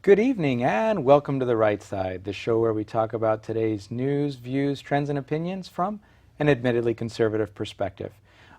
Good evening and welcome to The Right Side, the show where we talk about today's news, views, trends, and opinions from an admittedly conservative perspective.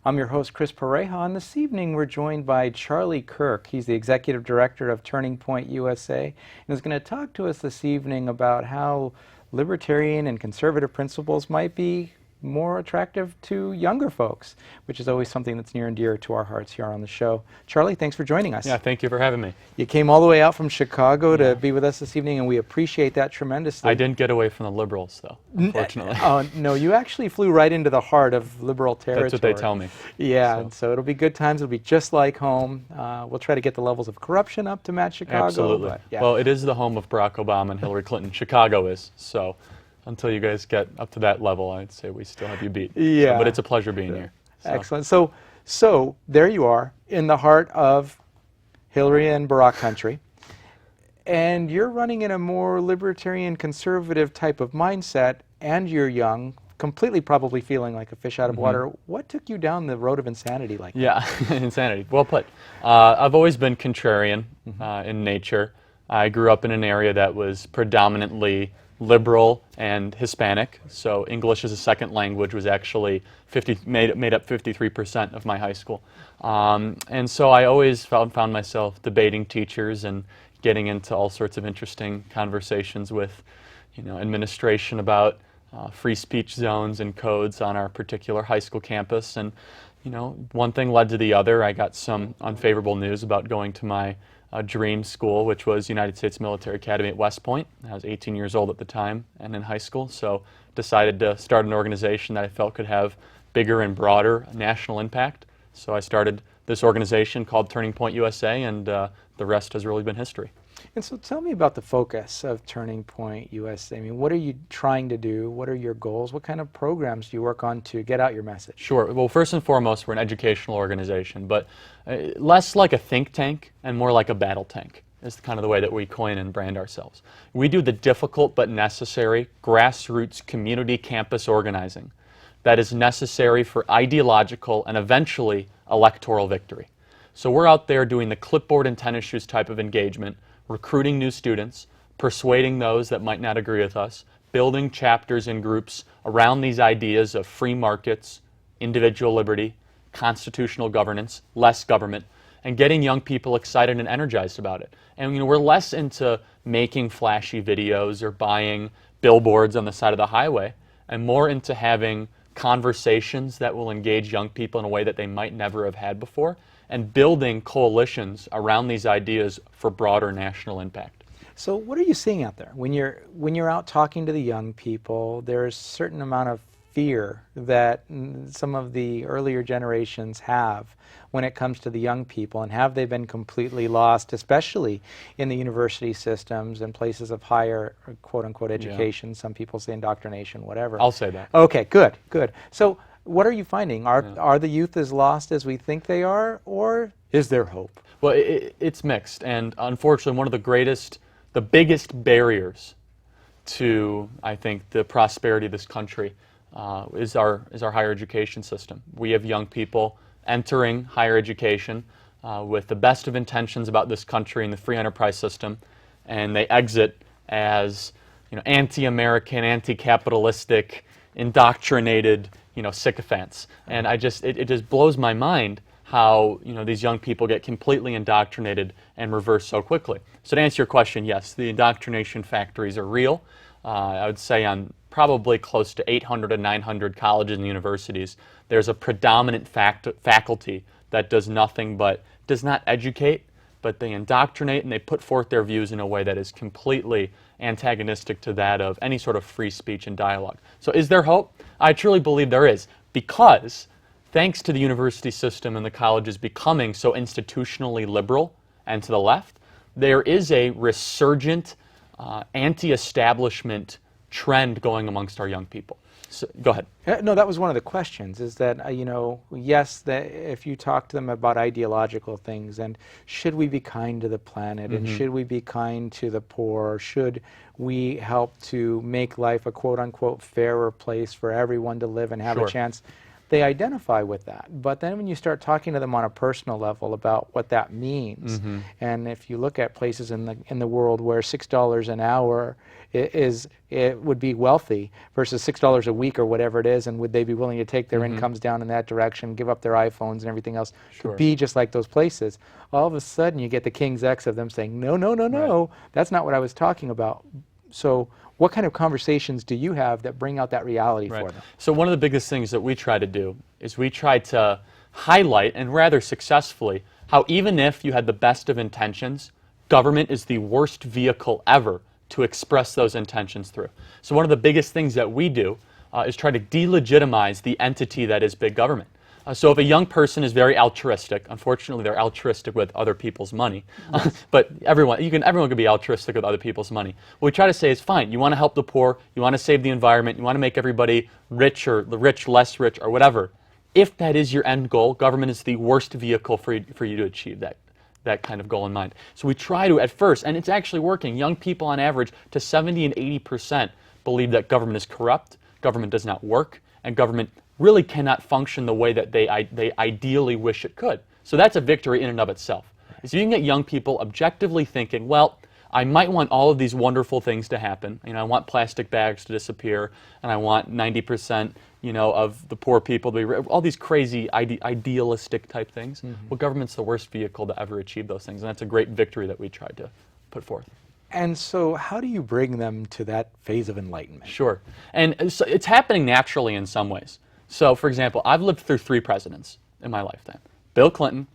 I'm your host, Chris Pareja, and this evening we're joined by Charlie Kirk. He's the executive director of Turning Point USA and is going to talk to us this evening about how libertarian and conservative principles might be more attractive to younger folks, which is always something that's near and dear to our hearts here on the show. Charlie, thanks for joining us. Yeah, thank you for having me. You came all the way out from Chicago to be with us this evening, and we appreciate that tremendously. I didn't get away from the liberals, though, unfortunately. Oh, no, you actually flew right into the heart of liberal territory. That's what they tell me. Yeah, so it'll be good times. It'll be just like home. We'll try to get the levels of corruption up to match Chicago. Absolutely. But, yeah. Well, it is the home of Barack Obama and Hillary Clinton. Chicago is, so until you guys get up to that level, I'd say we still have you beat. Yeah. So, but it's a pleasure being here. So. Excellent. So there you are in the heart of Hillary and Barack country, and you're running in a more libertarian conservative type of mindset, and you're young, completely probably feeling like a fish out of water. What took you down the road of insanity like that? Yeah, insanity. Well put. I've always been contrarian in nature. I grew up in an area that was predominantly liberal and Hispanic, so English as a second language was actually made up 53% of my high school. And so I always found myself debating teachers and getting into all sorts of interesting conversations with, administration about free speech zones and codes on our particular high school campus. And, one thing led to the other. I got some unfavorable news about going to my dream school, which was United States Military Academy at West Point. I was 18 years old at the time and in high school, so decided to start an organization that I felt could have bigger and broader national impact. So I started this organization called Turning Point USA, and the rest has really been history. And so tell me about the focus of Turning Point USA. I mean, what are you trying to do? What are your goals? What kind of programs do you work on to get out your message? Sure. Well, first and foremost, we're an educational organization, but less like a think tank and more like a battle tank is kind of the way that we coin and brand ourselves. We do the difficult but necessary grassroots community campus organizing that is necessary for ideological and eventually electoral victory. So we're out there doing the clipboard and tennis shoes type of engagement, recruiting new students, persuading those that might not agree with us, building chapters and groups around these ideas of free markets, individual liberty, constitutional governance, less government, and getting young people excited and energized about it. And we're less into making flashy videos or buying billboards on the side of the highway, and more into having conversations that will engage young people in a way that they might never have had before, and building coalitions around these ideas for broader national impact. So what are you seeing out there? When you're out talking to the young people, there's a certain amount of fear that some of the earlier generations have when it comes to the young people, and have they been completely lost, especially in the university systems and places of higher quote-unquote education. Yeah. Some people say indoctrination, whatever. I'll say that. Okay, good. So what are you finding? Are the youth as lost as we think they are, or is there hope? Well, it's mixed, and unfortunately one of the biggest barriers to, I think, the prosperity of this country is our higher education system. We have young people entering higher education with the best of intentions about this country and the free enterprise system, and they exit as anti-American, anti-capitalistic, indoctrinated sycophants. And it just blows my mind how these young people get completely indoctrinated and reverse so quickly. So to answer your question, yes, the indoctrination factories are real. I would say on probably close to 800 to 900 colleges and universities, there's a predominant faculty that does not educate, but they indoctrinate and they put forth their views in a way that is completely antagonistic to that of any sort of free speech and dialogue. So is there hope? I truly believe there is, because thanks to the university system and the colleges becoming so institutionally liberal and to the left, there is a resurgent anti-establishment trend going amongst our young people. So, go ahead. No, that was one of the questions, is that, yes, that if you talk to them about ideological things, and should we be kind to the planet, and should we be kind to the poor, should we help to make life a quote-unquote fairer place for everyone to live and have a chance, they identify with that. But then when you start talking to them on a personal level about what that means, and if you look at places in the world where $6 an hour it would be wealthy versus $6 a week or whatever it is, and would they be willing to take their incomes down in that direction, give up their iPhones and everything else to be just like those places? All of a sudden you get the King's X of them saying, no, no, no, no, that's not what I was talking about. So what kind of conversations do you have that bring out that reality for them? So one of the biggest things that we try to do is we try to highlight, and rather successfully, how even if you had the best of intentions, government is the worst vehicle ever to express those intentions through. So one of the biggest things that we do is try to delegitimize the entity that is big government. So if a young person is very altruistic, unfortunately they're altruistic with other people's money, but everyone can be altruistic with other people's money. What we try to say is, fine, you want to help the poor, you want to save the environment, you want to make everybody rich, or the rich less rich, or whatever. If that is your end goal, government is the worst vehicle for you to achieve that kind of goal in mind. So we try to, at first, and it's actually working, young people on average to 70 and 80% believe that government is corrupt, government does not work, and government really cannot function the way that they ideally wish it could. So that's a victory in and of itself. So you can get young people objectively thinking, well, I might want all of these wonderful things to happen. You know, I want plastic bags to disappear, and I want 90%, of the poor people to be all these crazy idealistic type things. Well, government's the worst vehicle to ever achieve those things, and that's a great victory that we tried to put forth. And so how do you bring them to that phase of enlightenment? Sure. And so it's happening naturally in some ways. So, for example, I've lived through 3 presidents in my lifetime: Bill Clinton,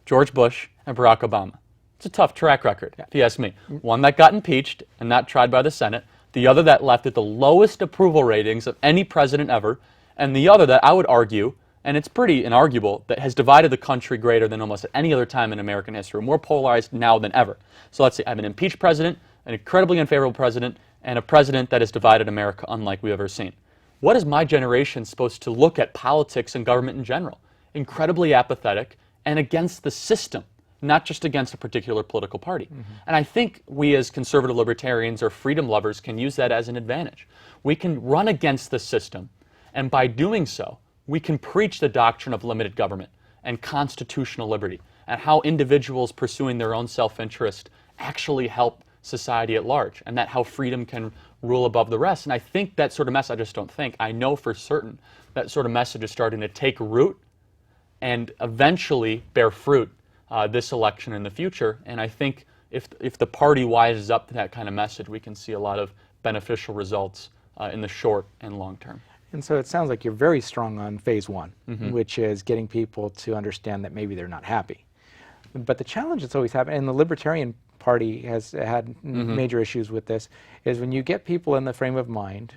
George Bush, and Barack Obama. It's a tough track record, if you ask me. One that got impeached and not tried by the Senate, the other that left at the lowest approval ratings of any president ever, and the other that I would argue, and it's pretty inarguable, that has divided the country greater than almost at any other time in American history, more polarized now than ever. So let's say I have an impeached president, an incredibly unfavorable president, and a president that has divided America unlike we've ever seen. What is my generation supposed to look at politics and government in general? Incredibly apathetic and against the system, not just against a particular political party. And I think we as conservative libertarians or freedom lovers can use that as an advantage. We can run against the system, and by doing so, we can preach the doctrine of limited government and constitutional liberty, and how individuals pursuing their own self-interest actually help society at large, and that how freedom can rule above the rest. And I think that sort of message, I just don't think, I know for certain, that sort of message is starting to take root and eventually bear fruit this election in the future. And I think if the party wises up to that kind of message, we can see a lot of beneficial results in the short and long term. And so it sounds like you're very strong on phase 1, which is getting people to understand that maybe they're not happy. But the challenge that's always happened, and the Libertarian Party has had major issues with this, is when you get people in the frame of mind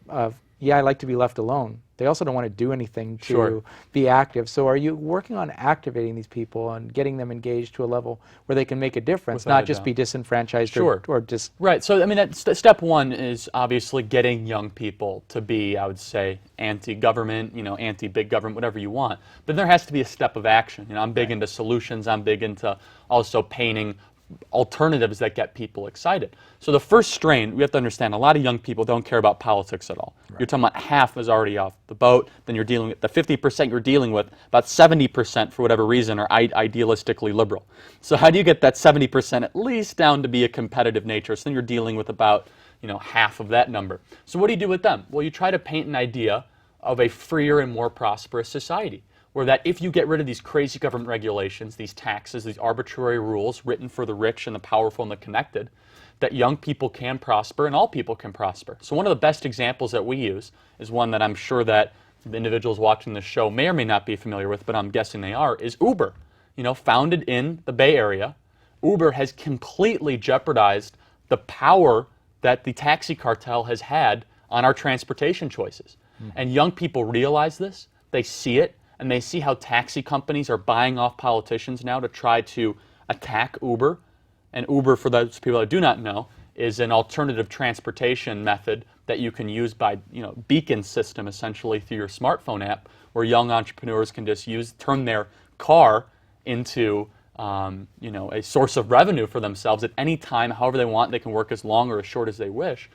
of, yeah, I like to be left alone, they also don't want to do anything to be active. So are you working on activating these people and getting them engaged to a level where they can make a difference, not just be disenfranchised or just... Right. So, I mean, step 1 is obviously getting young people to be, I would say, anti-government, anti-big government, whatever you want. But there has to be a step of action. I'm big into solutions. I'm big into also painting alternatives that get people excited. So the first strain, we have to understand, a lot of young people don't care about politics at all. You're talking about half is already off the boat, then you're dealing with the 50% you're dealing with, about 70% for whatever reason are idealistically liberal. So how do you get that 70% at least down to be a competitive nature? So then you're dealing with about half of that number. So what do you do with them? Well, you try to paint an idea of a freer and more prosperous society, where that if you get rid of these crazy government regulations, these taxes, these arbitrary rules written for the rich and the powerful and the connected, that young people can prosper and all people can prosper. So one of the best examples that we use is one that I'm sure that the individuals watching this show may or may not be familiar with, but I'm guessing they are, is Uber. Founded in the Bay Area, Uber has completely jeopardized the power that the taxi cartel has had on our transportation choices. And young people realize this, they see it, and they see how taxi companies are buying off politicians now to try to attack Uber. And Uber, for those people that do not know, is an alternative transportation method that you can use by, beacon system essentially through your smartphone app, where young entrepreneurs can just turn their car into, a source of revenue for themselves at any time, however they want. They can work as long or as short as they wish.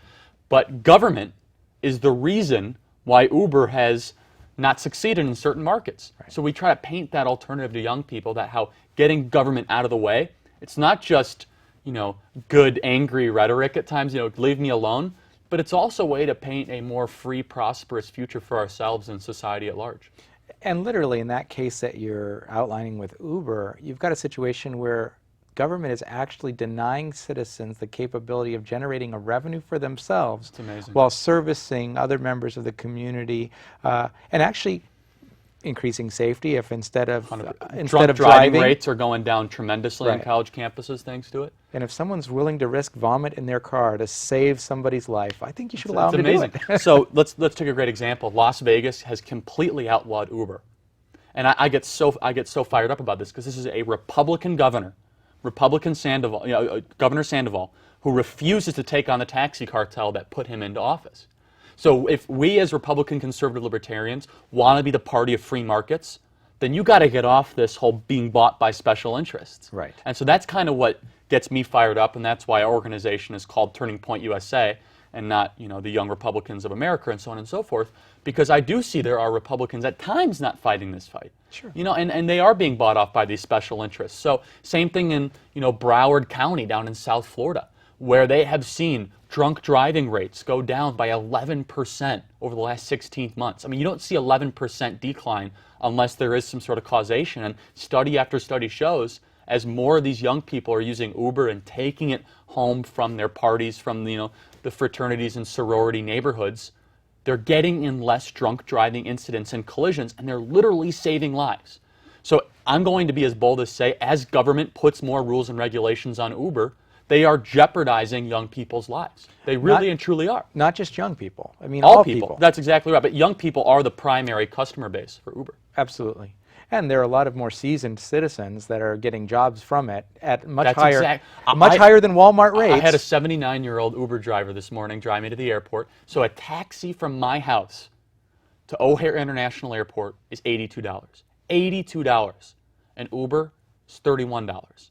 But government is the reason why Uber has not succeeded in certain markets. Right. So we try to paint that alternative to young people, that how getting government out of the way, it's not just, good, angry rhetoric at times, leave me alone, but it's also a way to paint a more free, prosperous future for ourselves and society at large. And literally, in that case that you're outlining with Uber, you've got a situation where government is actually denying citizens the capability of generating a revenue for themselves while servicing other members of the community, and actually increasing safety if instead of driving rates are going down tremendously on college campuses thanks to it. And if someone's willing to risk vomit in their car to save somebody's life, I think you should allow them to do it. So let's take a great example. Las Vegas has completely outlawed Uber, and I get so fired up about this because this is a Republican governor, Governor Sandoval, who refuses to take on the taxi cartel that put him into office. So if we as Republican conservative libertarians want to be the party of free markets, then you got to get off this whole being bought by special interests. Right. And so that's kind of what gets me fired up, and that's why our organization is called Turning Point USA and not, the Young Republicans of America and so on and so forth, because I do see there are Republicans at times not fighting this fight. Sure. And they are being bought off by these special interests. So same thing in, Broward County down in South Florida, where they have seen drunk driving rates go down by 11% over the last 16 months. I mean, you don't see 11% decline unless there is some sort of causation. And study after study shows, as more of these young people are using Uber and taking it home from their parties, from the fraternities and sorority neighborhoods, they're getting in less drunk driving incidents and collisions, and they're literally saving lives. So I'm going to be as bold as say, as government puts more rules and regulations on Uber, they are jeopardizing young people's lives. They really and truly are. Not just young people. I mean, all people. That's exactly right. But young people are the primary customer base for Uber. Absolutely. And there are a lot of more seasoned citizens that are getting jobs from it at much higher than Walmart rates. I had a 79-year-old Uber driver this morning drive me to the airport. So a taxi from my house to O'Hare International Airport is $82. $82. And Uber is $31.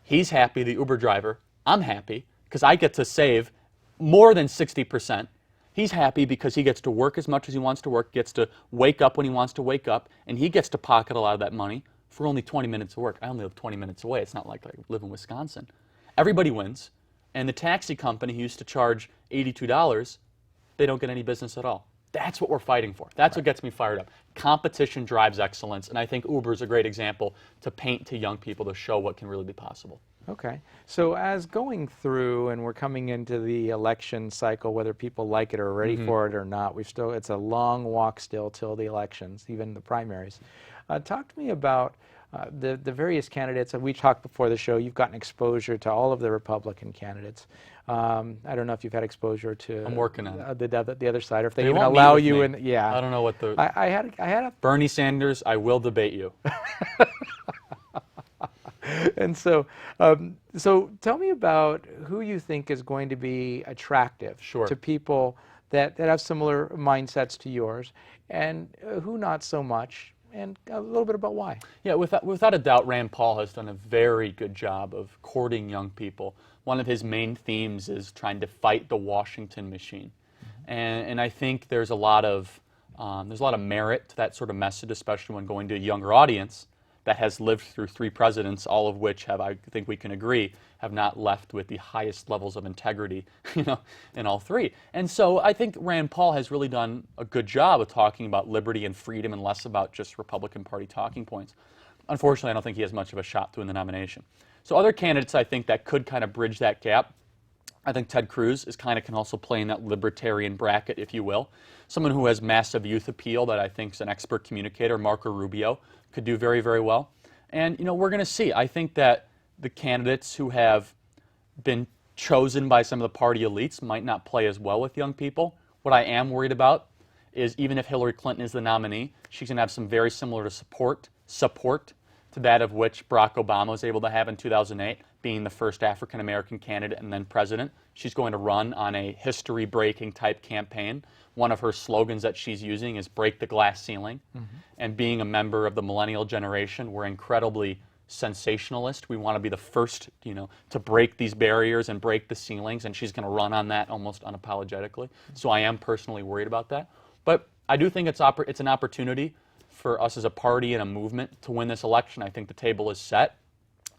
He's happy, the Uber driver. I'm happy because I get to save more than 60%. He's happy because he gets to work as much as he wants to work, gets to wake up when he wants to wake up, and he gets to pocket a lot of that money for only 20 minutes of work. I only live 20 minutes away. It's not like I live in Wisconsin. Everybody wins. And the taxi company who used to charge $82, they don't get any business at all. That's what we're fighting for. That's what gets me fired up. Competition drives excellence, and I think Uber is a great example to paint to young people to show what can really be possible. Okay. So as going through, and we're coming into the election cycle, whether people like it or are ready for it or not, it's a long walk still till the elections, even the primaries. Talk to me about the various candidates. We talked before the show, you've gotten exposure to all of the Republican candidates. I don't know if you've had exposure to I'm working on it. the other side, or if they even won't allow meet with you me. in. Yeah. I don't know what the. I had a Bernie Sanders, I will debate you. And so tell me about who you think is going to be attractive to people that have similar mindsets to yours, and who not so much, and a little bit about why. Yeah, without a doubt, Rand Paul has done a very good job of courting young people. One of his main themes is trying to fight the Washington machine, and I think there's a lot of merit to that sort of message, especially when going to a younger audience that has lived through 3 presidents, all of which I think we can agree, have not left with the highest levels of integrity, in all 3. And so I think Rand Paul has really done a good job of talking about liberty and freedom and less about just Republican Party talking points. Unfortunately, I don't think he has much of a shot to win the nomination. So other candidates I think that could kind of bridge that gap, I think Ted Cruz can also play in that libertarian bracket, if you will. Someone who has massive youth appeal that I think is an expert communicator, Marco Rubio, could do very, very well. And, we're going to see. I think that the candidates who have been chosen by some of the party elites might not play as well with young people. What I am worried about is even if Hillary Clinton is the nominee, she's going to have some very similar to support to that of which Barack Obama was able to have in 2008, being the first African-American candidate and then president. She's going to run on a history-breaking type campaign. One of her slogans that she's using is break the glass ceiling. And being a member of the millennial generation, we're incredibly sensationalist. We want to be the first, to break these barriers and break the ceilings, and she's going to run on that almost unapologetically. So I am personally worried about that. But I do think it's an opportunity for us as a party and a movement to win this election. I think the table is set.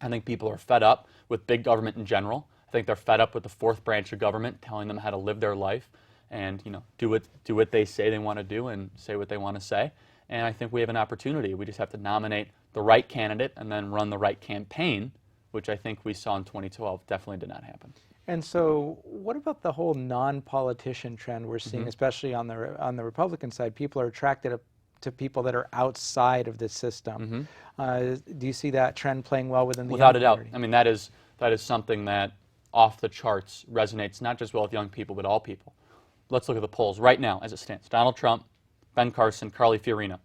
I think people are fed up with big government in general. I think they're fed up with the fourth branch of government telling them how to live their life and do what they say they want to do and say what they want to say. And I think we have an opportunity. We just have to nominate the right candidate and then run the right campaign, which I think we saw in 2012 definitely did not happen. And so what about the whole non-politician trend we're seeing, especially on the Republican side? People are attracted to people that are outside of the system. Do you see that trend playing well within the Without a young doubt. community? I mean, that is something that off the charts resonates not just well with young people, but all people. Let's look at the polls right now as it stands. Donald Trump, Ben Carson, Carly Fiorina.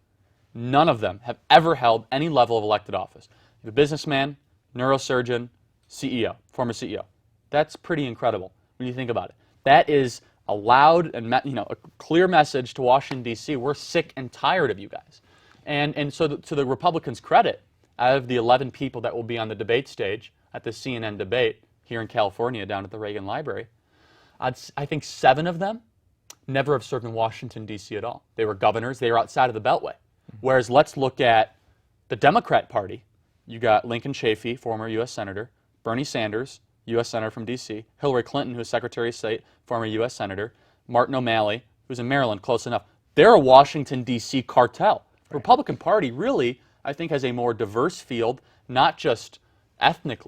None of them have ever held any level of elected office. You have a businessman, neurosurgeon, CEO, former CEO. That's pretty incredible when you think about it. That is a loud and a clear message to Washington, D.C. We're sick and tired of you guys. And so to the Republicans' credit, out of the 11 people that will be on the debate stage at the CNN debate here in California down at the Reagan Library, I think 7 of them never have served in Washington, D.C. at all. They were governors. They were outside of the Beltway. Whereas let's look at the Democrat Party. You got Lincoln Chafee, former U.S. Senator, Bernie Sanders, U.S. Senator from D.C., Hillary Clinton, who's Secretary of State, former U.S. Senator, Martin O'Malley, who's in Maryland, close enough. They're a Washington, D.C. cartel. The Republican Party really, I think, has a more diverse field, not just ethnic,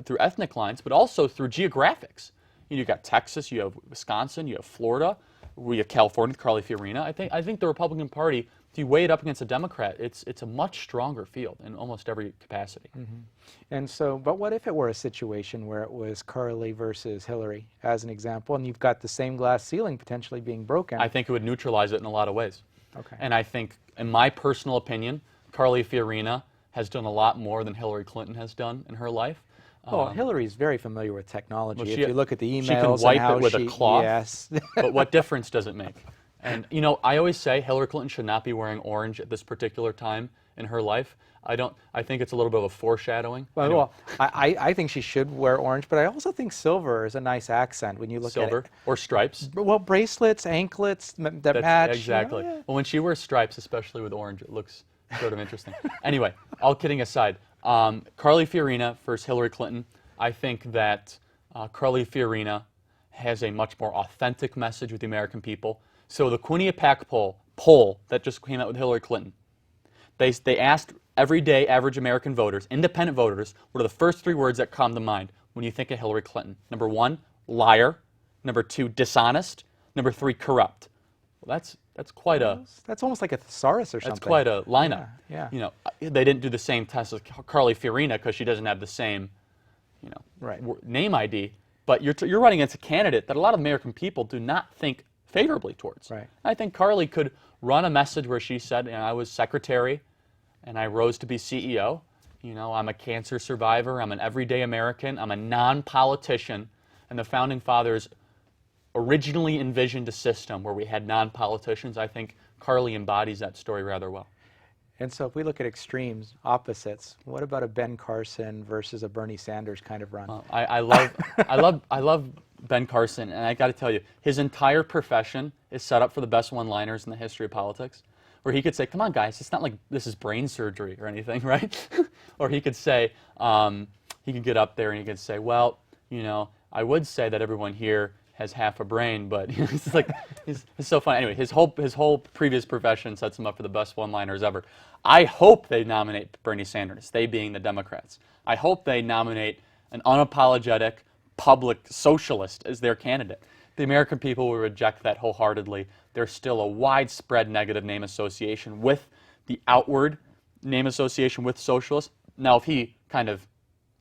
through ethnic lines, but also through geographics. You've got Texas, you have Wisconsin, you have Florida, we have California, Carly Fiorina. I think the Republican Party, if you weigh it up against a Democrat, it's a much stronger field in almost every capacity. And so, but what if it were a situation where it was Carly versus Hillary, as an example, and you've got the same glass ceiling potentially being broken? I think it would neutralize it in a lot of ways. Okay. And I think, in my personal opinion, Carly Fiorina has done a lot more than Hillary Clinton has done in her life. Well, Hillary's very familiar with technology. Well, if you look at the emails, she can wipe and how it with a cloth. Yes. But what difference does it make? And I always say Hillary Clinton should not be wearing orange at this particular time in her life. I think it's a little bit of a foreshadowing. Well, I think she should wear orange, but I also think silver is a nice accent when you look at it. Silver or stripes. Well, bracelets, anklets that match. Exactly. Yeah. Well, when she wears stripes, especially with orange, it looks sort of interesting. Anyway, all kidding aside, Carly Fiorina versus Hillary Clinton. I think that Carly Fiorina has a much more authentic message with the American people. So the Quinnipiac poll that just came out with Hillary Clinton, they asked everyday average American voters, independent voters, what are the first 3 words that come to mind when you think of Hillary Clinton? Number 1, liar. Number 2, dishonest. Number 3, corrupt. Well, that's quite a... That's almost like a thesaurus or something. That's quite a lineup. Yeah. They didn't do the same test as Carly Fiorina because she doesn't have the same, name ID. But you're running against a candidate that a lot of American people do not think favorably towards. Right. I think Carly could run a message where she said, I was secretary and I rose to be CEO. I'm a cancer survivor. I'm an everyday American. I'm a non-politician. And the Founding Fathers originally envisioned a system where we had non-politicians. I think Carly embodies that story rather well. And so if we look at extremes, opposites, what about a Ben Carson versus a Bernie Sanders kind of run? Well, I love Ben Carson, and I got to tell you, his entire profession is set up for the best one-liners in the history of politics, where he could say, come on, guys, it's not like this is brain surgery or anything, right? Or he could say, he could get up there and he could say, well, I would say that everyone here has half a brain, but it's like, it's so funny. Anyway, his whole previous profession sets him up for the best one-liners ever. I hope they nominate Bernie Sanders, they being the Democrats. I hope they nominate an unapologetic public socialist as their candidate. The American people will reject that wholeheartedly. There's still a widespread negative name association with the outward name association with socialists. Now, if he kind of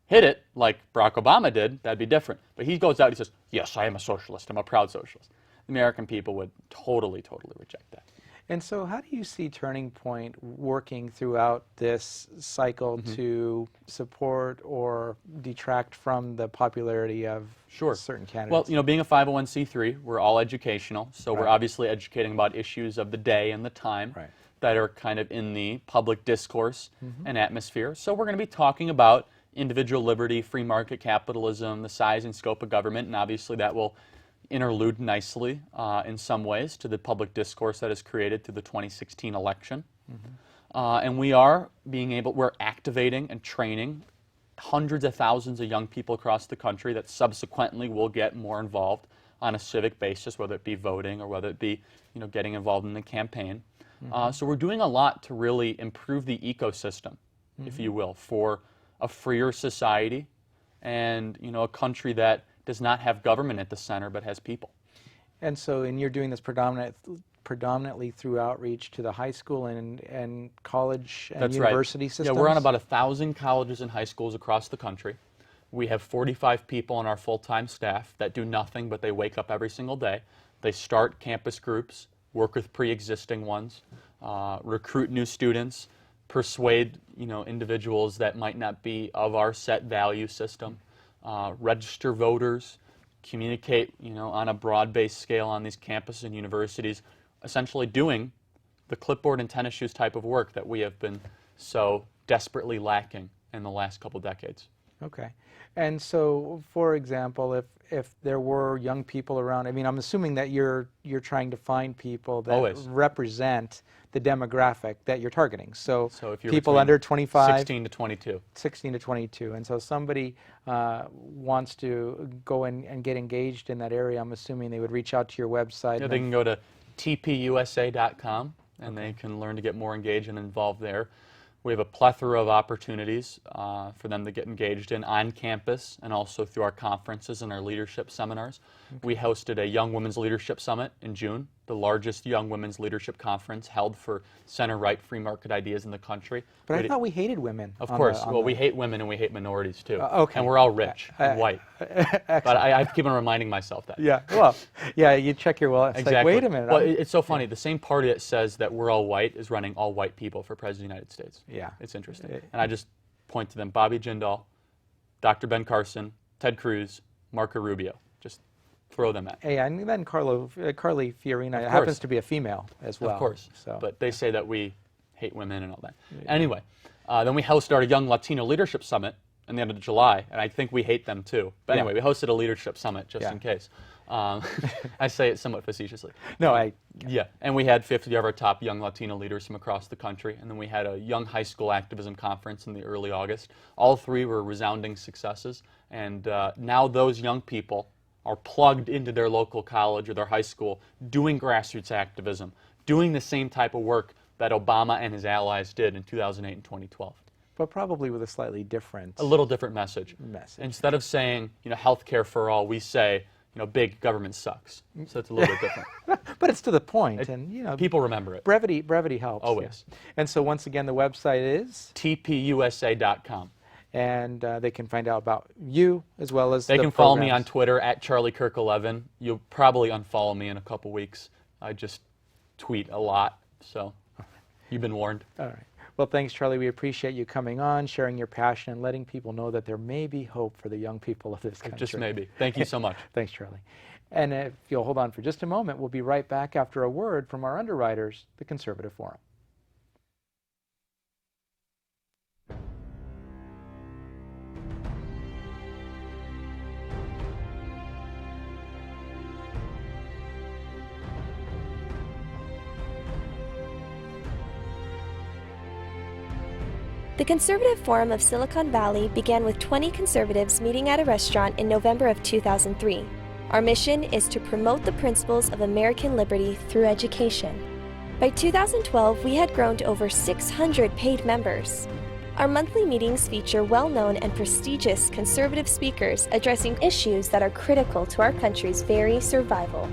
hit it like Barack Obama did, that'd be different. But he goes out and he says, yes, I am a socialist. I'm a proud socialist. The American people would totally reject that. And so how do you see Turning Point working throughout this cycle to support or detract from the popularity of certain candidates? Well, being a 501c3, we're all educational, so we're obviously educating about issues of the day and the time that are kind of in the public discourse and atmosphere. So we're going to be talking about individual liberty, free market capitalism, the size and scope of government, and obviously that will interlude nicely in some ways to the public discourse that is created through the 2016 election. And we're activating and training hundreds of thousands of young people across the country that subsequently will get more involved on a civic basis, whether it be voting or whether it be, getting involved in the campaign. So we're doing a lot to really improve the ecosystem, if you will, for a freer society and, a country that does not have government at the center but has people. And so, you're doing this predominantly through outreach to the high school and college and That's university right. systems? Yeah, we're on about 1,000 colleges and high schools across the country. We have 45 people on our full-time staff that do nothing but they wake up every single day. They start campus groups, work with pre-existing ones, recruit new students, persuade individuals that might not be of our set value system, register voters, communicate on a broad-based scale on these campuses and universities, essentially doing the clipboard and tennis shoes type of work that we have been so desperately lacking in the last couple decades. Okay. And so, for example, if there were young people around, I'm assuming that you're trying to find people that Always. represent the demographic that you're targeting. So if you're people under 25, 16 to 22. 16 to 22. And so somebody wants to go and get engaged in that area, I'm assuming they would reach out to your website. Yeah, they can go to tpusa.com and they can learn to get more engaged and involved there. We have a plethora of opportunities for them to get engaged in on campus and also through our conferences and our leadership seminars. Okay. We hosted a Young Women's Leadership Summit in June, the largest young women's leadership conference held for center-right free market ideas in the country. But I thought we hated women. Of course. We hate women and we hate minorities too. Okay. And we're all rich and white. But I keep on reminding myself that. Yeah. Well, yeah, you check your wallet. It's exactly. Like, wait a minute. Well, it's so funny. The same party that says that we're all white is running all white people for President of the United States. Yeah. It's interesting. And I just point to them: Bobby Jindal, Dr. Ben Carson, Ted Cruz, Marco Rubio. Just throw them at. Hey, and then Carly Fiorina happens to be a female as well. Of course. So. But they say that we hate women and all that. Yeah. Anyway, then we hosted our Young Latino Leadership Summit in the end of July, and I think we hate them too. But anyway, we hosted a leadership summit just in case. I say it somewhat facetiously. No, Yeah, and we had 50 of our top young Latino leaders from across the country, and then we had a young high school activism conference in the early August. All three were resounding successes, and now those young people are plugged into their local college or their high school doing grassroots activism, doing the same type of work that Obama and his allies did in 2008 and 2012. But probably with a slightly different... A little different message. Instead of saying, health care for all, we say, big government sucks. So it's a little bit different. But it's to the point, and, people remember it. Brevity helps. Always. Yes. And so once again, the website is? tpusa.com. And they can find out about you as well as They can follow me on Twitter at CharlieKirk11. You'll probably unfollow me in a couple weeks. I just tweet a lot, so you've been warned. All right. Well, thanks, Charlie. We appreciate you coming on, sharing your passion, and letting people know that there may be hope for the young people of this country. Just maybe. Thank you so much. Thanks, Charlie. And if you'll hold on for just a moment, we'll be right back after a word from our underwriters, the Conservative Forum. The Conservative Forum of Silicon Valley began with 20 conservatives meeting at a restaurant in November of 2003. Our mission is to promote the principles of American liberty through education. By 2012, we had grown to over 600 paid members. Our monthly meetings feature well-known and prestigious conservative speakers addressing issues that are critical to our country's very survival.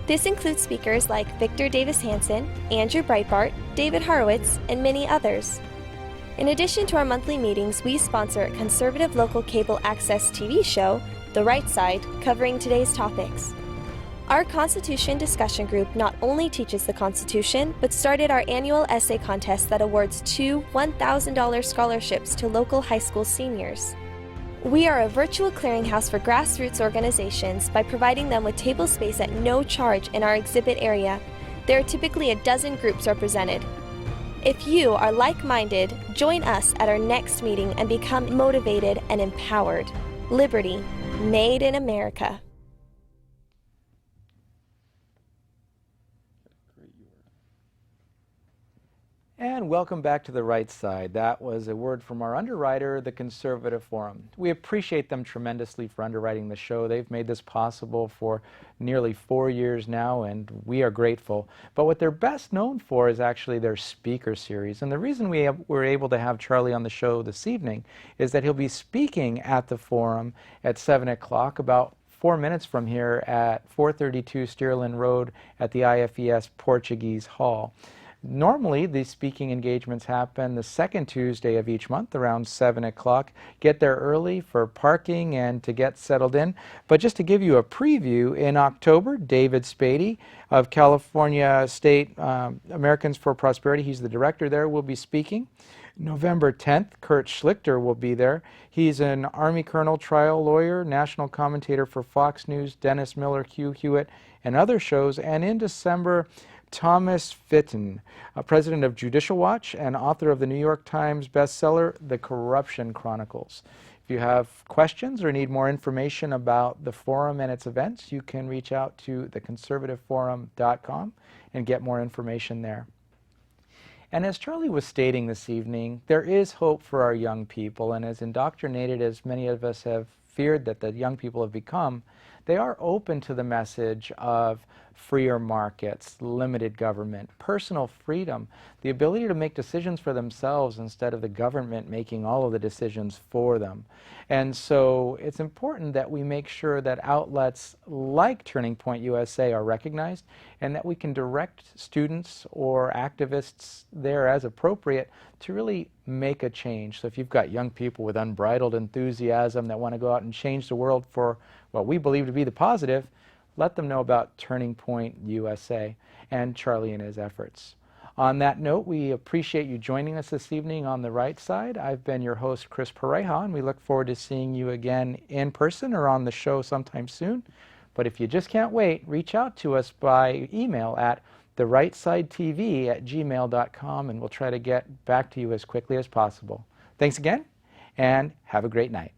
This includes speakers like Victor Davis Hanson, Andrew Breitbart, David Horowitz, and many others. In addition to our monthly meetings, we sponsor a conservative local cable access TV show, The Right Side, covering today's topics. Our Constitution discussion group not only teaches the Constitution, but started our annual essay contest that awards 2 $1,000 scholarships to local high school seniors. We are a virtual clearinghouse for grassroots organizations by providing them with table space at no charge in our exhibit area. There are typically a dozen groups represented. If you are like-minded, join us at our next meeting and become motivated and empowered. Liberty, made in America. And welcome back to the right side. That was a word from our underwriter, the Conservative Forum. We appreciate them tremendously for underwriting the show. They've made this possible for nearly 4 years now, and we are grateful. But what they're best known for is actually their speaker series. And the reason we're able to have Charlie on the show this evening is that he'll be speaking at the forum at 7 o'clock, about 4 minutes from here at 432 Steerland Road at the IFES Portuguese Hall. Normally, these speaking engagements happen the second Tuesday of each month around 7 o'clock. Get there early for parking and to get settled in. But just to give you a preview, in October, David Spady of California State Americans for Prosperity, he's the director there, will be speaking. November 10th, Kurt Schlichter will be there. He's an Army Colonel, trial lawyer, national commentator for Fox News, Dennis Miller, Hugh Hewitt, and other shows. And in December, Thomas Fitton, president of Judicial Watch and author of the New York Times bestseller, The Corruption Chronicles. If you have questions or need more information about the forum and its events, you can reach out to theconservativeforum.com and get more information there. And as Charlie was stating this evening, there is hope for our young people, and as indoctrinated as many of us have feared that the young people have become, they are open to the message of freer markets, limited government, personal freedom, the ability to make decisions for themselves instead of the government making all of the decisions for them. And so it's important that we make sure that outlets like Turning Point USA are recognized and that we can direct students or activists there as appropriate to really make a change. So if you've got young people with unbridled enthusiasm that want to go out and change the world for what we believe to be the positive, let them know about Turning Point USA and Charlie and his efforts. On that note, we appreciate you joining us this evening on The Right Side. I've been your host, Chris Pareja, and we look forward to seeing you again in person or on the show sometime soon. But if you just can't wait, reach out to us by email at therightsidetv@gmail.com, and we'll try to get back to you as quickly as possible. Thanks again, and have a great night.